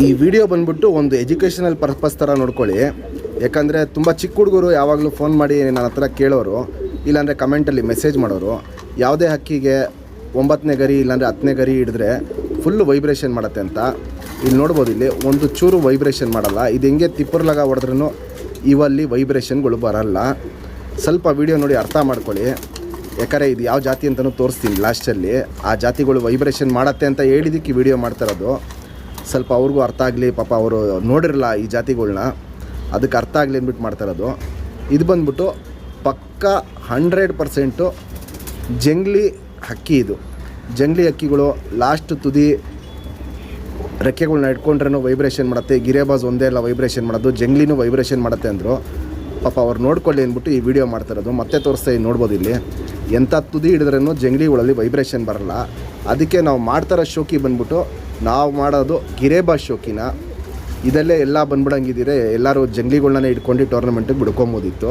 ಈ ವಿಡಿಯೋ ಬಂದ್ಬಿಟ್ಟು ಒಂದು ಎಜುಕೇಷನಲ್ ಪರ್ಪಸ್ ಥರ ನೋಡ್ಕೊಳ್ಳಿ. ಯಾಕಂದರೆ ತುಂಬ ಚಿಕ್ಕ ಹುಡುಗರು ಯಾವಾಗಲೂ ಫೋನ್ ಮಾಡಿ ನನ್ನ ಹತ್ರ ಕೇಳೋರು, ಇಲ್ಲಾಂದರೆ ಕಮೆಂಟಲ್ಲಿ ಮೆಸೇಜ್ ಮಾಡೋರು. ಯಾವುದೇ ಹಕ್ಕಿಗೆ 9ನೇ ಗರಿ ಇಲ್ಲಾಂದರೆ 10ನೇ ಗರಿ ಹಿಡಿದ್ರೆ ಫುಲ್ಲು ವೈಬ್ರೇಷನ್ ಮಾಡುತ್ತೆ ಅಂತ. ಇಲ್ಲಿ ನೋಡ್ಬೋದು, ಇಲ್ಲಿ ಒಂದು ಚೂರು ವೈಬ್ರೇಷನ್ ಮಾಡಲ್ಲ. ಇದು ಹೆಂಗೆ ತಿಪ್ಪರ್ಲಾಗ ಹೊಡೆದ್ರೂ ಇವಲ್ಲಿ ವೈಬ್ರೇಷನ್ಗಳು ಬರಲ್ಲ. ಸ್ವಲ್ಪ ವಿಡಿಯೋ ನೋಡಿ ಅರ್ಥ ಮಾಡ್ಕೊಳ್ಳಿ. ಯಾಕಂದರೆ ಇದು ಯಾವ ಜಾತಿ ಅಂತಲೂ ತೋರಿಸ್ತೀನಿ ಲಾಸ್ಟಲ್ಲಿ. ಆ ಜಾತಿಗಳು ವೈಬ್ರೇಷನ್ ಮಾಡುತ್ತೆ ಅಂತ ಹೇಳಿದ್ದಕ್ಕೆ ಈ ವಿಡಿಯೋ ಮಾಡ್ತಾಯಿರೋದು. ಸ್ವಲ್ಪ ಅವ್ರಿಗೂ ಅರ್ಥ ಆಗಲಿ, ಪಾಪ ಅವರು ನೋಡಿರಲ್ಲ ಈ ಜಾತಿಗಳ್ನ, ಅದಕ್ಕೆ ಅರ್ಥ ಆಗಲಿ ಅಂದ್ಬಿಟ್ಟು ಮಾಡ್ತಾಯಿರೋದು. ಇದು ಬಂದ್ಬಿಟ್ಟು ಪಕ್ಕ 100% ಜಂಗ್ಲಿ ಹಕ್ಕಿ. ಇದು ಜಂಗ್ಲಿ ಹಕ್ಕಿಗಳು ಲಾಸ್ಟ್ ತುದಿ ರೆಕ್ಕೆಗಳ್ನ ಇಟ್ಕೊಂಡ್ರೂ ವೈಬ್ರೇಷನ್ ಮಾಡುತ್ತೆ. ಗಿರೇಬಾಸ್ ಒಂದೇ ಎಲ್ಲ ವೈಬ್ರೇಷನ್ ಮಾಡೋದು, ಜಂಗ್ಲಿನೂ ವೈಬ್ರೇಷನ್ ಮಾಡುತ್ತೆ ಅಂದರು. ಪಾಪ ಅವ್ರು ನೋಡ್ಕೊಳ್ಳಿ ಅಂದ್ಬಿಟ್ಟು ಈ ವಿಡಿಯೋ ಮಾಡ್ತಾಯಿರೋದು. ಮತ್ತೆ ತೋರಿಸ್ತಾ ನೋಡ್ಬೋದು, ಇಲ್ಲಿ ಎಂಥ ತುದಿ ಹಿಡಿದ್ರೂ ಜಂಗ್ಲಿಗಳಲ್ಲಿ ವೈಬ್ರೇಷನ್ ಬರಲ್ಲ. ಅದಕ್ಕೆ ನಾವು ಮಾಡ್ತಾರೋ ಶೋಕಿ ಬಂದ್ಬಿಟ್ಟು ನಾವು ಮಾಡೋದು ಗಿರೇಬಾಸ್ ಶೋಕಿನ. ಇದಲ್ಲೇ ಎಲ್ಲ ಬಂದ್ಬಿಡಂಗಿದ್ದೀರಿ, ಎಲ್ಲರೂ ಜಂಗ್ಲಿಗಳ್ನೇ ಇಟ್ಕೊಂಡು ಟೂರ್ನಮೆಂಟಿಗೆ ಬಿಡ್ಕೊಬೋದಿತ್ತು.